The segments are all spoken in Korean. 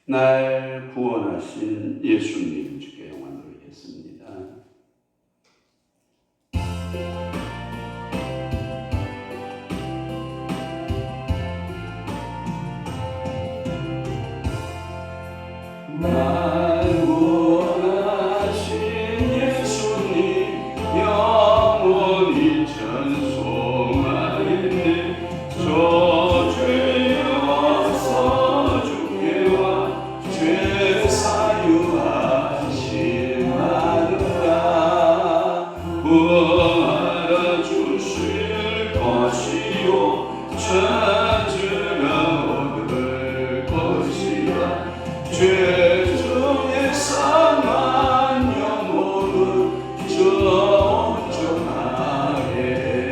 날 구원하신 예수님 주께 영광 돌리겠습니다. 날 구원하신 예수님 영원히 찬송하리네. 저 죄여서 주께 와 죄 사유하신 마누라 구하라 주실 것이요 찾으라 얻을 것이라. 죄 중에 상한 영혼은 저 온전하게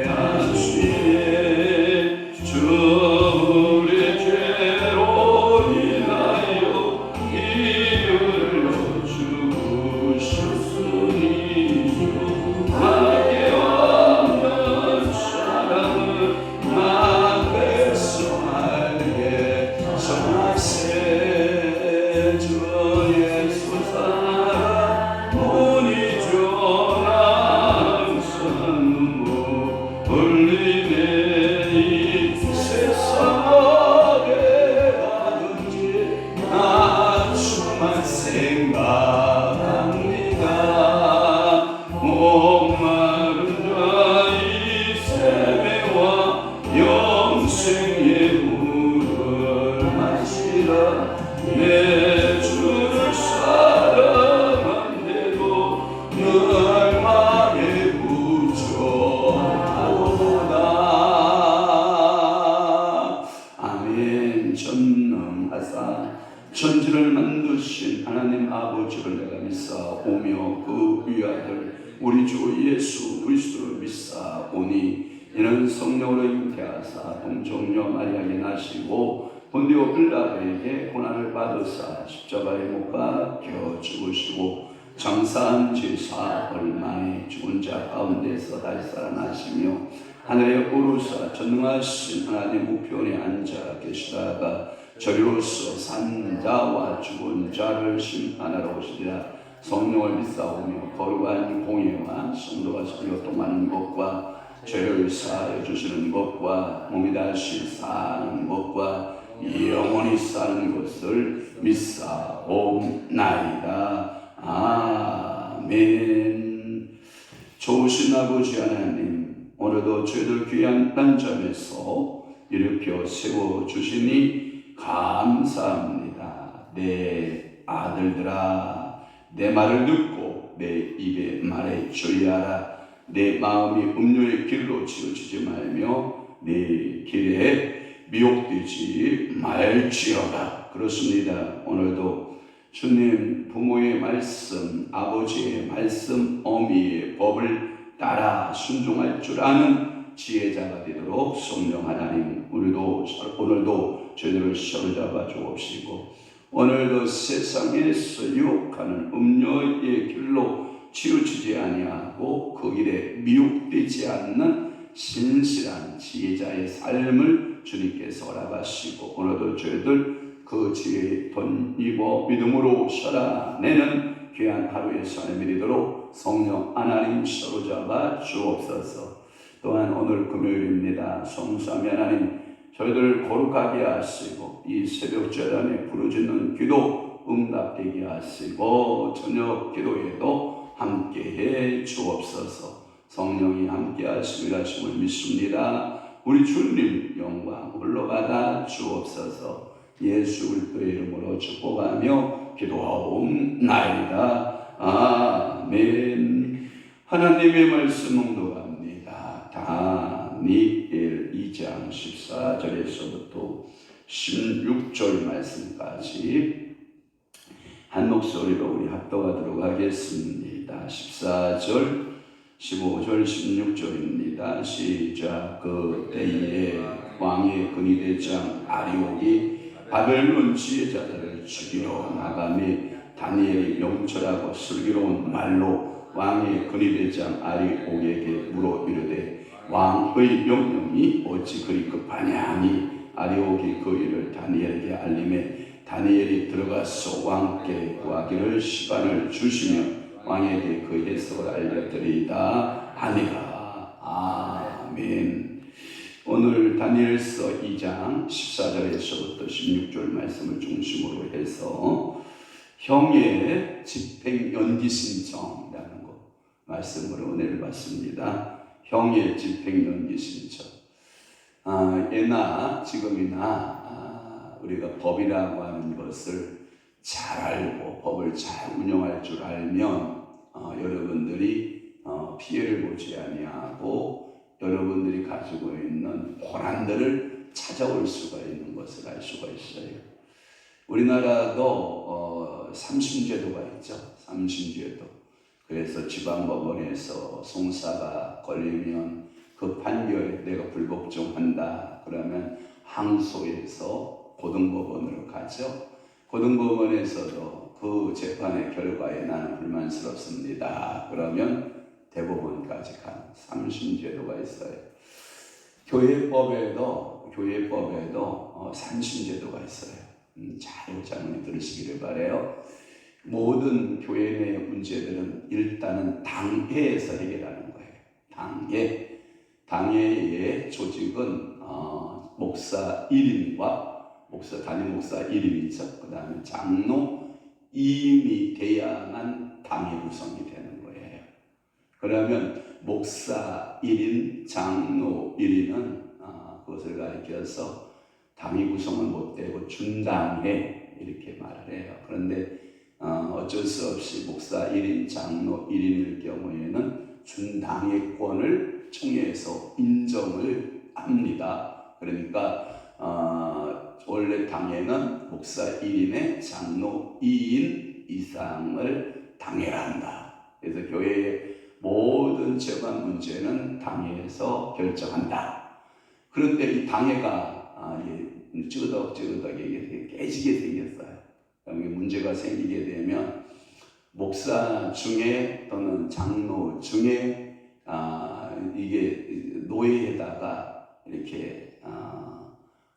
하시네. 주 우리 죄로 인하여 이를 죽으셨으니 나게 없는 사람을 나 백성에게 전하세. 생각합니다. 목마른 자의 세매와 영생의 물을 마시라. 내 주를 사랑한대도 늘 맘에 부족하도다. 아멘. 전능하사 천지를 만드신 하나님 아버지를 내가 믿사오며 그 위아들 우리 주 예수 그리스도를 믿사오니 이는 성령으로 잉태하사 동정녀 마리아에게 나시고 본디오 빌라도에게 고난을 받으사 십자가에 못 박혀 죽으시고 장사한 지 사흘 만에 죽은 자 가운데서 다시 살아나시며 하늘에 오르사 전능하신 하나님 우편에 앉아 계시다가 저리로서 산 자와 죽은 자를 심판하러 오시리라. 성령을 믿사오며 거룩한 공예와 성도가 서로 통하는 것과 죄를 사하여 주시는 것과 몸이 다시 사는 것과 영원히 사는 것을 믿사옵나이다. 아멘. 좋으신 아버지 하나님, 오늘도 저희들 귀한 단점에서 일으켜 세워주시니 감사합니다. 내 아들들아, 내 말을 듣고 내 입에 말해 주의하라. 내 마음이 음료의 길로 치우치지 말며 내 길에 미혹되지 말지어다. 그렇습니다. 오늘도 주님 부모의 말씀, 아버지의 말씀, 어미의 법을 따라 순종할 줄 아는 지혜자가 되도록 성령 하나님 오늘도 저희들을 사로잡아 주옵시고 오늘도 세상에서 유혹하는 음료의 길로 치우치지 아니하고 그 길에 미혹되지 않는 신실한 지혜자의 삶을 주님께서 허락하시고 오늘도 저희들 그 지혜에 덧입어 믿음으로 살아내는 귀한 하루의 삶이 되도록 성령 하나님 사로잡아 주옵소서. 또한 오늘 금요일입니다. 성삼위 하나님 저희들을 거룩하게 하시고 이 새벽 제단에 부르짖는 기도 응답되게 하시고 저녁 기도에도 함께해 주옵소서. 성령이 함께 하심을 믿습니다. 우리 주님 영광 올라받아 주옵소서. 예수 그리스도의 이름으로 축복하며 기도하옵나이다. 아멘. 하나님의 말씀 묵독합니다. 다니엘 2장 14절에서부터 16절 말씀까지 한 목소리로 우리 합독하도록 하겠습니다. 14절, 15절, 16절입니다. 시작. 그때에 왕의 근위대장 아리옥이 바벨론 지혜자들을 죽이러 나가매 다니엘이 명철하고 슬기로운 말로 왕의 근위대장 아리옥에게 물어 이르되 왕의 명령이 어찌 그리 급하냐 하니 아리옥이 그 일을 다니엘에게 알림해 다니엘이 들어가서 왕께 구하기를 시간을 주시며 왕에게 그 해석을 알려드리이다 하니라. 아멘. 오늘 다니엘서 2장 14절에서부터 16절 말씀을 중심으로 해서 형의 집행 연기 신청이라는 거 말씀으로 은혜를 받습니다. 형의 집행 연기 신청. 예나 지금이나 우리가 법이라고 하는 것을 잘 알고 법을 잘 운영할 줄 알면 여러분들이 피해를 보지 아니하고 여러분들이 가지고 있는 고난들을 찾아올 수가 있는 것을 알 수가 있어요. 우리나라도 삼심제도가 있죠. 삼심제도. 그래서 지방법원에서 송사가 걸리면 그 판결에 내가 불복종한다 그러면 항소해서 고등법원으로 가죠. 고등법원에서도 그 재판의 결과에 나는 불만스럽습니다. 그러면 대법원까지 가는 삼심제도가 있어요. 교회법에도 삼심제도가 있어요. 잘 자문히 들으시기를 바라요. 모든 교회 내 문제들은 일단은 당회에서 해결하는 거예요. 당회의 조직은 목사 1인과 담임 목사 1인이죠. 그 다음에 장로 2인이 돼야만 당회 구성이 되는 거예요. 그러면 목사 1인, 장로 1인은 그것을 가리켜서 당회 구성은 못 되고 준당회 이렇게 말을 해요. 그런데 어쩔 수 없이 목사 1인, 장로 1인일 경우에는 준당회권을 총회에서 인정을 합니다. 그러니까 원래 당회는 목사 1인에 장로 2인 이상을 당회라 한다. 그래서 교회의 모든 재반 문제는 당회에서 결정한다. 그런데 이 당회가 찌그덕 깨지게 생겼어요. 여기 문제가 생기게 되면 목사 중에 또는 장로 중에 이게 노예에다가 이렇게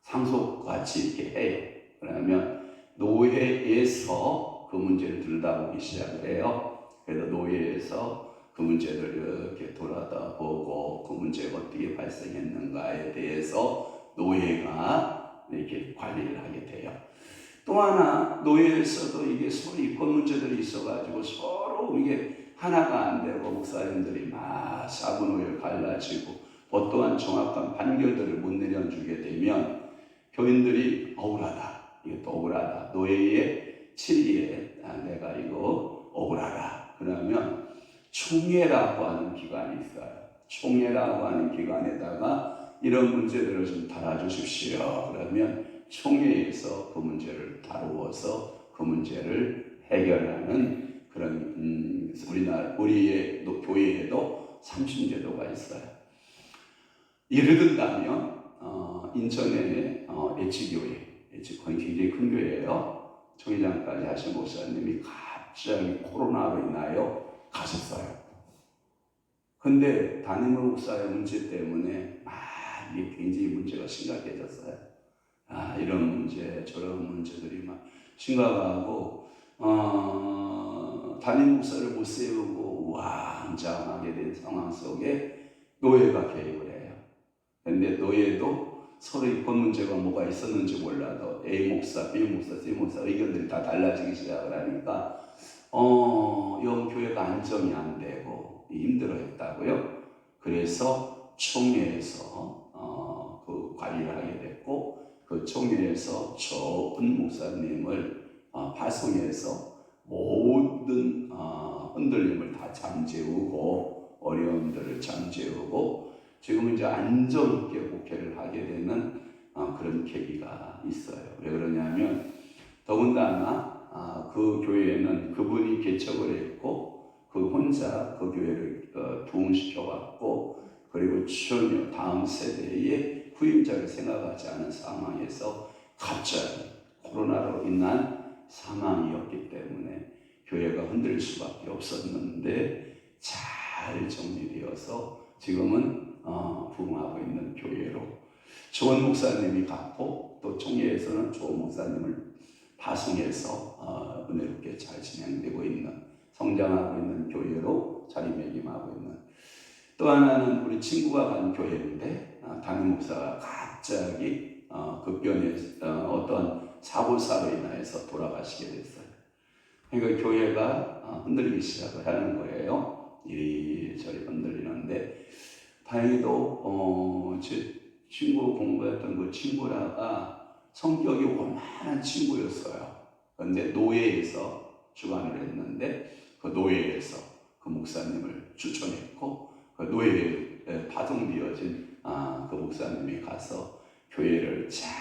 상속같이 이렇게 해요. 그러면 노예에서 그 문제를 들여다보기 시작을 해요. 그래서 노예에서 그 문제를 이렇게 돌아다보고 그 문제가 어떻게 발생했는가에 대해서 노예가 이렇게 관리를 하게 돼요. 또 하나 노예에서도 이게 서로 이권 문제들이 있어가지고 서로 이게 하나가 안 되고 목사님들이 막 사분오열 갈라지고 법 또한 정확한 판결들을 못 내려주게 되면 교인들이 억울하다. 이것도 억울하다. 노예의 치리에 내가 이거 억울하다. 그러면 총회라고 하는 기관이 있어요. 총회라고 하는 기관에다가 이런 문제들을 좀 달아주십시오. 그러면 총회에서 그 문제를 다루어서 그 문제를 해결하는 그런 우리의 교회에도 삼심제도가 있어요. 예를 들면 인천의 H교회, 굉장히 큰 교회예요. 총회장까지 하신 목사님이 갑자기 코로나로 인하여 가셨어요. 근데 담임 목사의 문제 때문에 이게 굉장히 문제가 심각해졌어요. 이런 문제, 저런 문제들이 막 심각하고 담임 목사를 못 세우고 우왕좌왕하게 된 상황 속에 노예가 개입을 해요. 근데 노예도 서로 이권 문제가 뭐가 있었는지 몰라도 A 목사, B 목사, C 목사 의견들이 다 달라지기 시작을 하니까 영 교회가 안정이 안 되고 힘들어했다고요. 그래서 총회에서 그 관리를 하게 됐고 그 총회에서 좋은 목사님을 파송해서 모든 흔들림을 다 잠재우고 어려움들을 잠재우고 지금 이제 안정 있게 목회를 하게 되는 그런 계기가 있어요. 왜 그러냐면 더군다나 그 교회에는 그분이 개척을 했고 그 혼자 그 교회를 부흥시켜왔고 그리고 전혀 다음 세대의 후임자를 생각하지 않은 상황에서 갑자기 코로나로 인한 사망이었기 때문에 교회가 흔들릴 수밖에 없었는데 잘 정리되어서 지금은 부흥하고 있는 교회로 좋은 목사님이 갔고 또 총회에서는 좋은 목사님을 파송해서 은혜롭게 잘 진행되고 있는, 성장하고 있는 교회로 자리매김하고 있는, 또 하나는 우리 친구가 간 교회인데 담임 목사가 갑자기 급변에 어떤 사고사로 인하여서 돌아가시게 됐어요. 그러니까 교회가 흔들리기 시작을 하는 거예요. 이리저리 흔들리는데, 다행히도 제 친구 공부했던 그 친구라가 성격이 원만한 친구였어요. 그런데 노예에서 주관을 했는데, 그 노예에서 그 목사님을 추천했고, 그 노예에 파송되어진 그 목사님이 가서 교회를 잘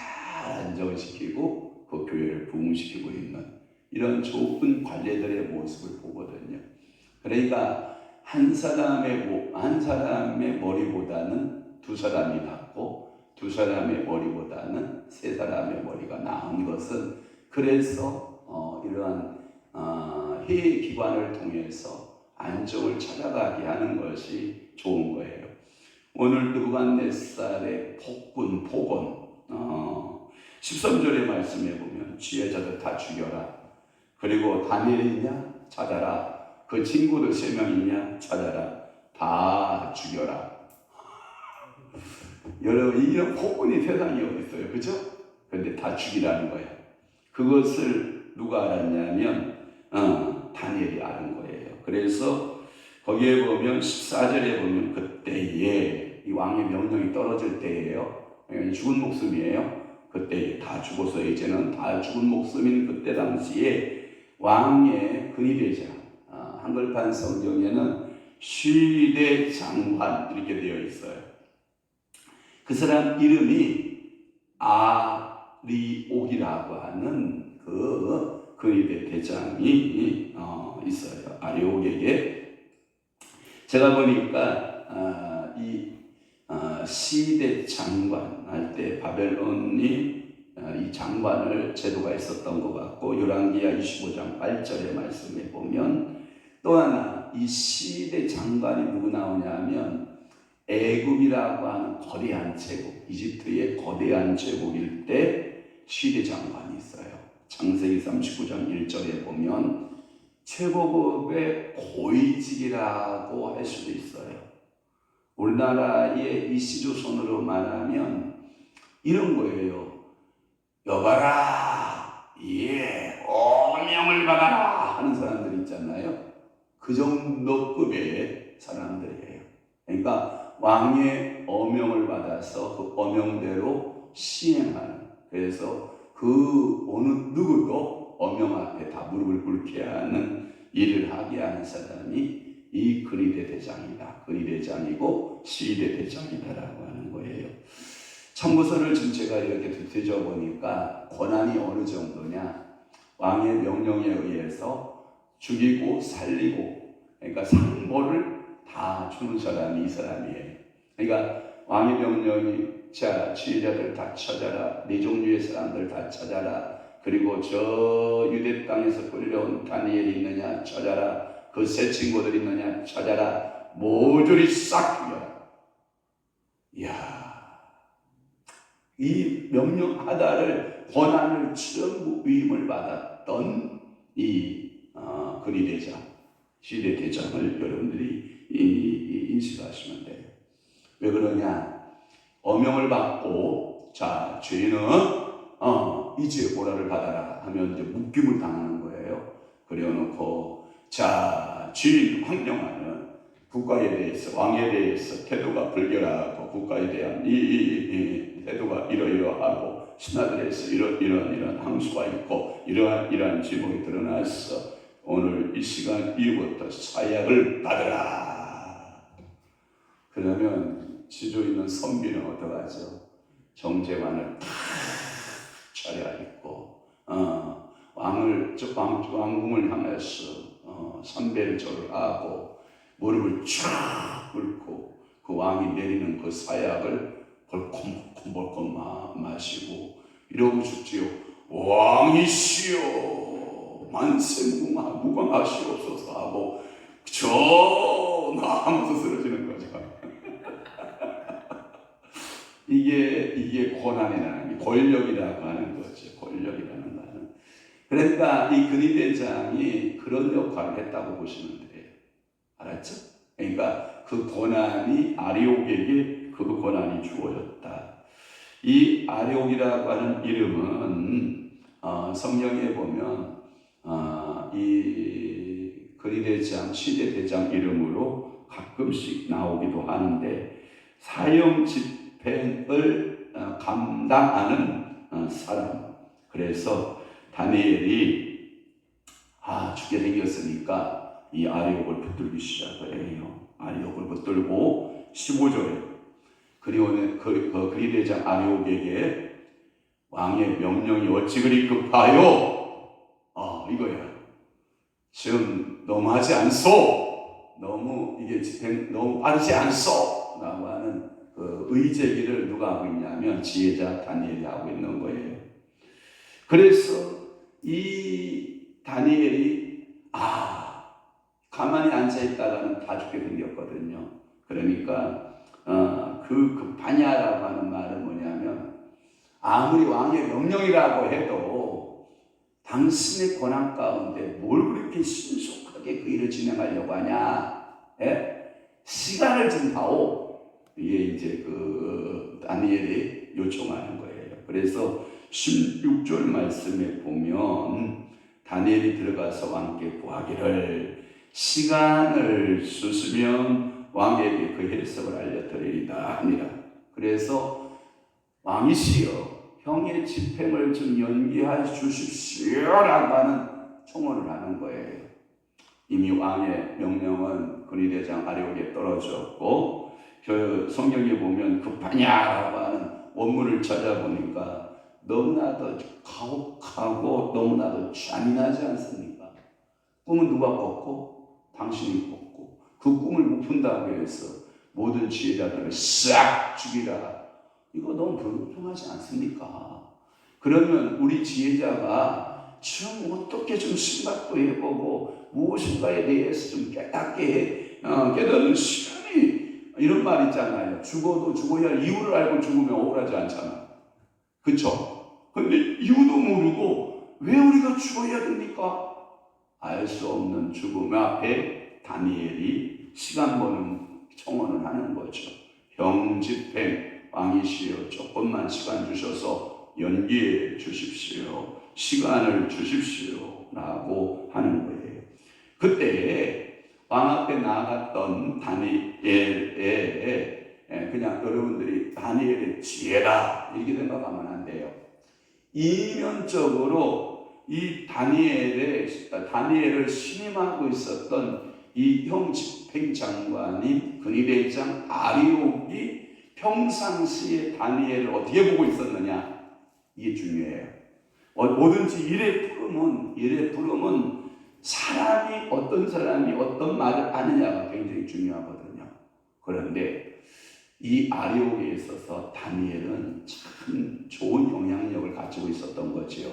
안정시키고 그 교회를 부흥시키고 있는 이런 좋은 관례들의 모습을 보거든요. 그러니까 한 사람의 머리보다는 두 사람이 낫고, 두 사람의 머리보다는 세 사람의 머리가 나은 것은, 그래서 이러한 회의 기관을 통해서 안정을 찾아가게 하는 것이 좋은 거예요. 오늘 느부갓네살의 복군, 복원, 13절의 말씀에 보면 지혜자들 다 죽여라. 그리고 다니엘 있냐? 찾아라. 그 친구들 3명 있냐? 찾아라. 다 죽여라. 여러분, 이런 복군이 세상에 어디 있어요? 그죠? 그런데 다 죽이라는 거예요. 그것을 누가 알았냐면 다니엘이 아는 거예요. 그래서 거기에 보면 14절에 보면 그때에 이 왕의 명령이 떨어질 때예요. 죽은 목숨이에요. 그때 다 죽어서 이제는 다 죽은 목숨인 그때 당시에 왕의 근위대장, 한글판 성경에는 시대 장관 이렇게 되어 있어요. 그 사람 이름이 아리옥이라고 하는 그 근위대 대장이 있어요. 아리옥에게 제가 보니까 이 시대 장관 할 때 바벨론이 이 장관을 제도가 있었던 것 같고, 열왕기하 25장 8절의 말씀에 보면 또 하나 이 시대 장관이 누구 나오냐면 애굽이라고 하는 거대한 제국, 이집트의 거대한 제국일 때 시대 장관이 있어요. 창세기 39장 1절에 보면 최고급의 고위직이라고 할 수도 있어요. 우리나라의 이 시조선으로 말하면 이런 거예요. 여봐라, 어명을 받아라 하는 사람들 있잖아요. 그 정도 급의 사람들이에요. 그러니까 왕의 어명을 받아서 그 어명대로 시행하는, 그래서 그 어느 누구도 어명 앞에 다 무릎을 꿇게 하는 일을 하게 하는 사람이 이 근위대 대장이다. 근위대장이고 시대 대장이다라고 하는 거예요. 참고서를 지금 제가 이렇게 되져보니까 권한이 어느 정도냐, 왕의 명령에 의해서 죽이고 살리고, 그러니까 상모를 다 주는 사람이 이 사람이에요. 그러니까 왕의 명령이 자, 지혜자들 다 찾아라, 네 종류의 사람들 다 찾아라, 그리고 저 유대 땅에서 끌려온 다니엘이 있느냐 찾아라, 그 세 친구들 있느냐 찾아라, 모조리 싹 죽여라. 이야, 이 명령하다를 권한을 전부 위임을 받았던 이 근위대장, 시대대장을 여러분들이 인식하시면 돼요. 왜 그러냐? 어명을 받고 자, 죄인은 이제 보라를 받아라 하면 이제 묶임을 당하는 거예요. 그래놓고 자, 주인 황령하는 국가에 대해서, 왕에 대해서 태도가 불결하고, 국가에 대한 이 태도가 이러이러하고, 신하들에서 이런 항수가 있고, 이러한 지목이 드러났어. 오늘 이 시간 이후부터 사약을 받으라. 그러면 지조 있는 선비는 어떡하죠? 정제관을 탁 차려입고 왕궁을 향해서 삼배를 절하고 무릎을 쫙 꿇고 그 왕이 내리는 그 사약을 벌컥벌컥 마시고 이러고 죽지요. 왕이시여 만세 무광하시옵소서 하고 전하면서 쓰러지는 거죠. 이게 권한이라는 게 권력이라고 하는 거죠. 권력이라는 말은. 그러니까 이 근위대장이 그런 역할을 했다고 보시면 돼요. 알았죠? 그러니까 그 권한이 아리옥에게 그 권한이 주어졌다. 이 아리옥이라고 하는 이름은 성경에 보면 이 근위대장, 시대대장 이름으로 가끔씩 나오기도 하는데 사형 집행을 감당하는 사람. 그래서 다니엘이 죽게 생겼으니까 이 아리옥을 붙들기 시작을 해요. 아리옥을 붙들고 15절에 그리대장 아리옥에게 왕의 명령이 어찌 그리 급하요? 이거야. 지금 너무하지 않소? 너무 이게 집행 너무 빠르지 않소? 라고 하는 그 의제기를 누가 하고 있냐면 지혜자 다니엘이 하고 있는 거예요. 그래서 이 다니엘이 가만히 앉아있다가는 다 죽게 생겼거든요. 그러니까 그 급하냐라고 하는 말은 뭐냐면 아무리 왕의 명령이라고 해도 당신의 권한 가운데 뭘 그렇게 신속하게 그 일을 진행하려고 하냐? 시간을 좀 다오. 이게 이제 그 다니엘이 요청하는 거예요. 그래서 16절 말씀에 보면 다니엘이 들어가서 왕께 구하기를 시간을 주시면 왕에게 그 해석을 알려드리리다 하니라. 그래서 왕이시여 형의 집행을 좀 연기해 주십시오라고 하는 청원을 하는 거예요. 이미 왕의 명령은 근위대장 아리옥에 떨어졌고 그 성경에 보면 급하냐라고 하는 원문을 찾아보니까 너무나도 가혹하고 너무나도 잔인하지 않습니까? 꿈은 누가 꿨고? 당신이 꿨고 그 꿈을 못 푼다고 해서 모든 지혜자들을 싹 죽이라. 이거 너무 불공평하지 않습니까? 그러면 우리 지혜자가 좀 어떻게 좀 생각도 해보고 무엇인가에 대해서 좀 깨닫게 깨닫는 시간이 이런 말 있잖아요. 죽어도 죽어야 할 이유를 알고 죽으면 억울하지 않잖아. 그쵸? 근데 이유도 모르고 왜 우리가 죽어야 됩니까? 알 수 없는 죽음 앞에 다니엘이 시간 버는 청원을 하는 거죠. 형 집행 왕이시여 조금만 시간 주셔서 연기해 주십시오. 시간을 주십시오. 라고 하는 거예요. 그때 왕 앞에 나갔던 다니엘의 그냥 여러분들이 다니엘의 지혜다 이렇게 생각하면 안 돼요. 이면적으로 이 다니엘을 신임하고 있었던 이 형 집행장관인 근위대장 아리옥이 평상시에 다니엘을 어떻게 보고 있었느냐 이게 중요해요. 뭐든지 일의 푸름은 사람이 어떤 말을 하느냐가 굉장히 중요하거든요. 그런데 이 아리옥에 있어서 다니엘은 참 좋은 영향력을 가지고 있었던 거지요.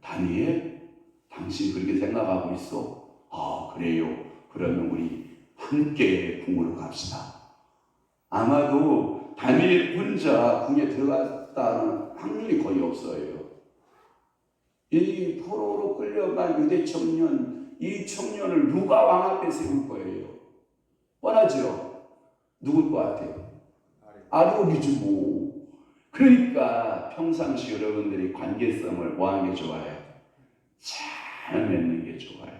다니엘, 당신 그렇게 생각하고 있어? 그래요. 그러면 우리 함께 궁으로 갑시다. 아마도 다니엘 혼자 궁에 들어갔다는 확률이 거의 없어요. 이 포로로 끌려간 유대 청년, 이 청년을 누가 왕 앞에 세울 거예요? 뻔하죠? 누굴 것 같아요? 아리옥이지 뭐. 그러니까 평상시 여러분들이 관계성을 뭐 하는 게 좋아요? 잘 맺는 게 좋아요.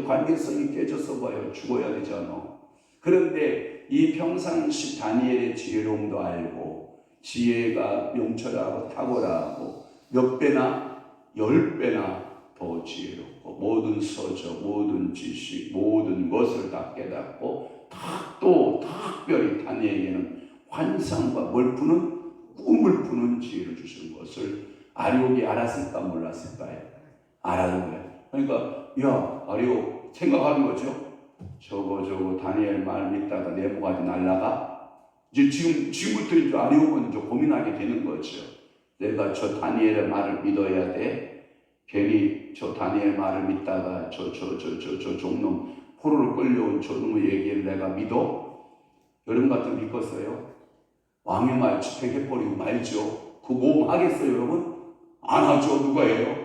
관계성이 깨져서 봐요. 죽어야 되잖아. 그런데 이 평상시 다니엘의 지혜로움도 알고 지혜가 명철하고 탁월하고 몇 배나 10배나 더 지혜롭고 모든 서적, 모든 지식, 모든 것을 다 깨닫고 또 특별히 다니엘에게는 환상과 뭘 푸는 꿈을 푸는 지혜를 주신 것을 아리옥이 알았을까 몰랐을까요? 알았는 거예요. 그러니까 아리옥 생각하는 거죠. 저거 다니엘 말 믿다가 내 모가지 날라가? 이제 지금부터 이제 아리옥은 이제 고민하게 되는 거죠. 내가 저 다니엘의 말을 믿어야 돼? 괜히 저 다니엘 말을 믿다가 저 종놈 포로로 끌려온 저놈의 얘기를 내가 믿어? 여러분 같은 믿겠어요? 왕의 말 집행해버리고 말죠. 그 모험 하겠어요, 여러분? 안 하죠. 누가 해요?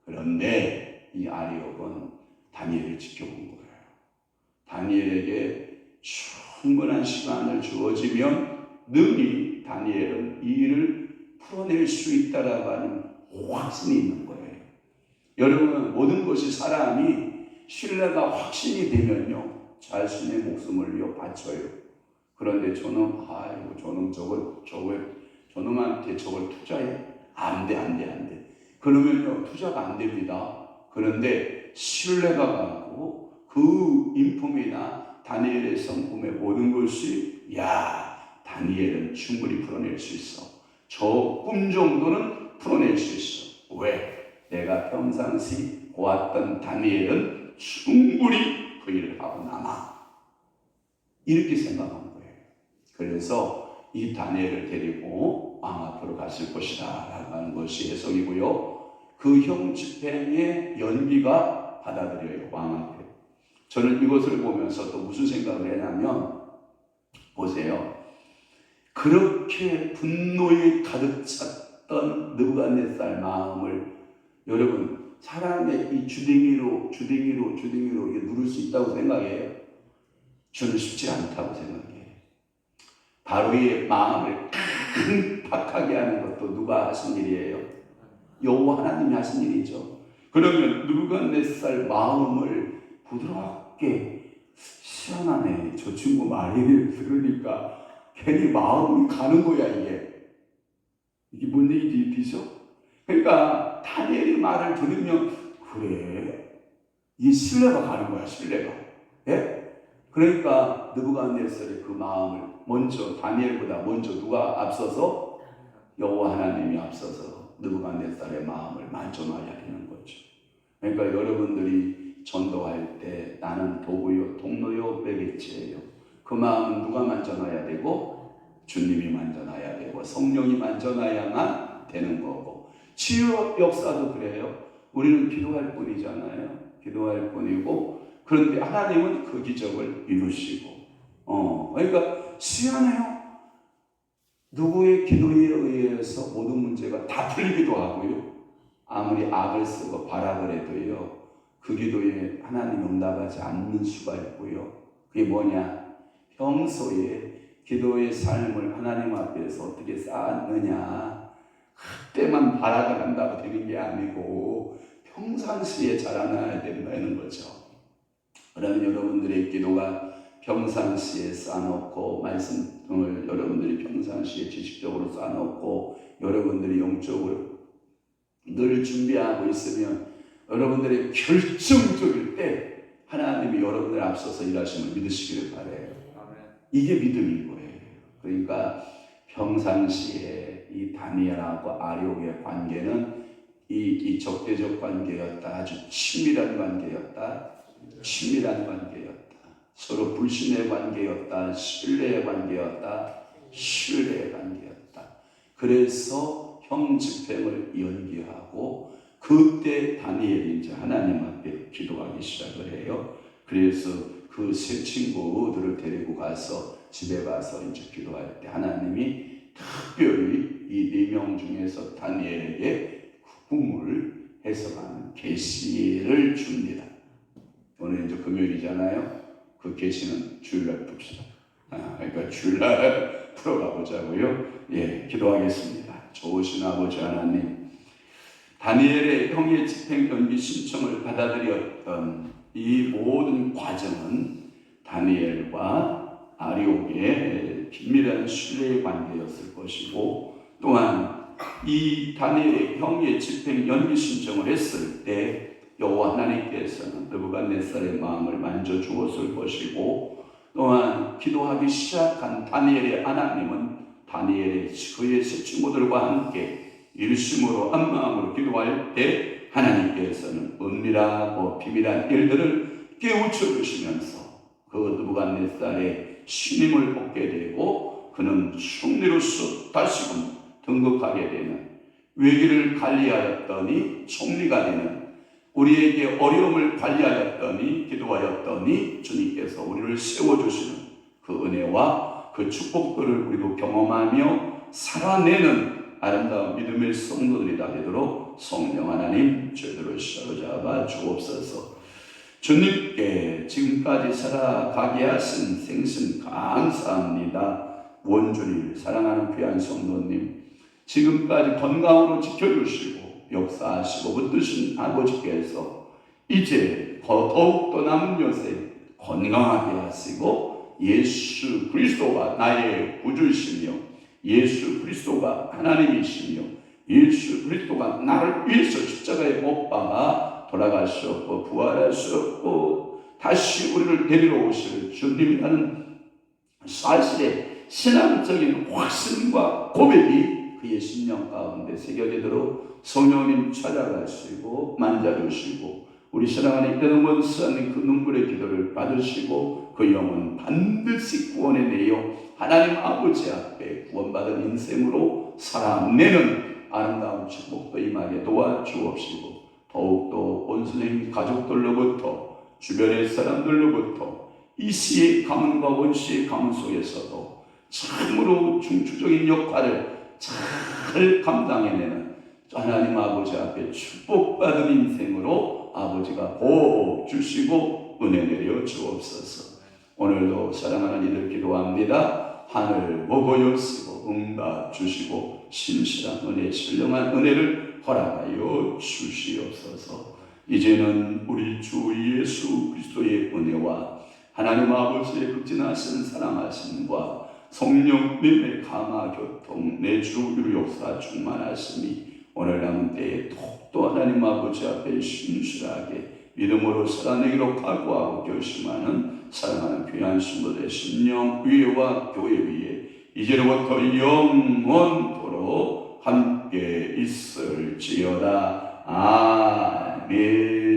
그런데 이 아리옥은 다니엘을 지켜본 거예요. 다니엘에게 충분한 시간을 주어지면 능히 다니엘은 이 일을 풀어낼 수 있다라고 하는 확신이 있는 거예요. 여러분, 모든 것이 사람이 신뢰가 확신이 되면요, 자신의 목숨을 위해 바쳐요. 그런데 저놈한테 저걸 투자해? 안 돼. 그러면요, 투자가 안 됩니다. 그런데 신뢰가 가고 그 인품이나 다니엘의 성품의 모든 것이, 다니엘은 충분히 풀어낼 수 있어. 저 꿈 정도는 풀어낼 수 있어. 왜? 내가 평상시 보았던 다니엘은 충분히 그 일을 하고 남아. 이렇게 생각한 거예요. 그래서 이 다니엘을 데리고 왕 앞으로 갔을 것이다 라고 하는 것이 해석이고요. 그 형 집행의 연기가 받아들여요, 왕 앞에. 저는 이것을 보면서 또 무슨 생각을 했냐면, 보세요. 그렇게 분노에 가득 찼던 느부갓네살 마음을, 여러분, 사람의 이 주댕이로 이렇게 누를 수 있다고 생각해요? 저는 쉽지 않다고 생각해요. 바로의 마음을 깜빡하게 하는 것도 누가 하신 일이에요? 여호와 하나님이 하신 일이죠. 그러면 느부갓네살 마음을 부드럽게, 시원하네, 저 친구 말을 들으니까 괜히 마음이 가는 거야. 이게 뭔 얘기지, 비죠? 그러니까 다니엘의 말을 들으면, 그래, 이 신뢰가 가는 거야, 신뢰가. 예? 그러니까 느부갓네살의 그 마음을 먼저, 다니엘보다 먼저 누가 앞서서? 여호와 하나님이 앞서서 느부갓네살의 마음을 만져놔야 되는 거죠. 그러니까 여러분들이 전도할 때 나는 도구요, 통로요, 매개체예요. 그 마음은 누가 만져놔야 되고? 주님이 만져놔야 되고, 성령이 만져놔야만 되는 거고. 치유 역사도 그래요. 우리는 기도할 뿐이잖아요. 기도할 뿐이고, 그런데 하나님은 그 기적을 이루시고. 그러니까 희한해요. 누구의 기도에 의해서 모든 문제가 다 풀리기도 하고요. 아무리 악을 쓰고 발악을 해도요, 그 기도에 하나님 응답하지 않는 수가 있고요. 그게 뭐냐? 평소에 기도의 삶을 하나님 앞에서 어떻게 쌓았느냐, 그때만 발악을 한다고 되는 게 아니고 평상시에 자라나야 된다는 거죠. 그러면 여러분들의 기도가 평상시에 쌓아놓고, 말씀을 여러분들이 평상시에 지식적으로 쌓아놓고, 여러분들이 영적으로 늘 준비하고 있으면, 여러분들의 결정적일 때 하나님이 여러분들 앞서서 일하심을 믿으시기를 바라요. 이게 믿음인 거예요. 그러니까 평상시에 이 다니엘하고 아리옥의 관계는 이 적대적 관계였다. 아주 친밀한 관계였다. 서로 불신의 관계였다. 신뢰의 관계였다. 그래서 형 집행을 연기하고, 그때 다니엘이 이제 하나님 앞에 기도하기 시작을 해요. 그래서 그 세 친구들을 데리고 가서 집에 가서 이제 기도할 때 하나님이 특별히 이 4명 중에서 다니엘에게 그 꿈을 해석하는 계시를 줍니다. 오늘 이제 금요일이잖아요. 그 계시는 주일날 풉시다. 그러니까 주일날 풀어가 보자고요. 기도하겠습니다. 좋으신 아버지 하나님, 다니엘의 형의 집행 연기 신청을 받아들였던 이 모든 과정은 다니엘과 아리옥의 긴밀한 신뢰의 관계였을 것이고, 또한 이 다니엘의 형의 집행 연기 신청을 했을 때 여호와 하나님께서는 느부갓네살의 마음을 만져주었을 것이고, 또한 기도하기 시작한 다니엘의 하나님은 다니엘의 그의 세 친구들과 함께 일심으로 한 마음으로 기도할 때 하나님께서는 은밀하고 비밀한 일들을 깨우쳐 주시면서 그 느부갓네살의 신임을 얻게 되고, 그는 총리로서 다시금 등극하게 되는, 위기를 관리하였더니 총리가 되는, 우리에게 어려움을 관리하였더니, 기도하였더니 주님께서 우리를 세워주시는 그 은혜와 그 축복들을 우리도 경험하며 살아내는 아름다운 믿음의 성도들이 다 되도록 성령 하나님 제대로 사로잡아 주옵소서. 주님께 지금까지 살아가게 하신 생신 감사합니다. 원주님, 사랑하는 귀한 성도님, 지금까지 건강으로 지켜주시고 역사하시고 붙드신 아버지께서 이제 더욱더 남은 여세 건강하게 하시고 예수 그리스도가 나의 구주이시며 예수 그리스도가 하나님이시며 예수 그리스도가 나를 위해서 십자가에 못 박아 돌아가셨고 부활하셨고 다시 우리를 데리러 오실 주님이라는 사실의 신앙적인 확신과 고백이 그의 심령 가운데 새겨지도록 성령님 찾아가시고 만져주시고 우리 사랑하는 이때는 원수하는 그 눈물의 기도를 받으시고 그 영혼 반드시 구원해내어 하나님 아버지 앞에 구원받은 인생으로 살아내는 아름다운 축복도 임하게 도와주옵시고 더욱더 온선생 가족들로부터 주변의 사람들로부터 이 시의 가문과 원시의 가문 속에서도 참으로 중추적인 역할을 잘 감당해내는 하나님 아버지 앞에 축복받은 인생으로 아버지가 복 주시고 은혜 내려 주옵소서. 오늘도 사랑하는 이들 기도합니다. 하늘 보고 여시고 응답 주시고 신실한 은혜 신령한 은혜를 허락하여 주시옵소서. 이제는 우리 주 예수 그리스도의 은혜와 하나님 아버지의 극진하신 사랑하심과 성령님의 감화 교통 내주 유역사 충만하심이 오늘 남은 때에 더욱더 하나님 아버지 앞에 신실하게 믿음으로 살아내기로 각오하고 결심하는 사랑하는 귀한 신부들의 심령 위에와 교회 위에 이제로부터 영원토록 함께 있을지어다. 아멘.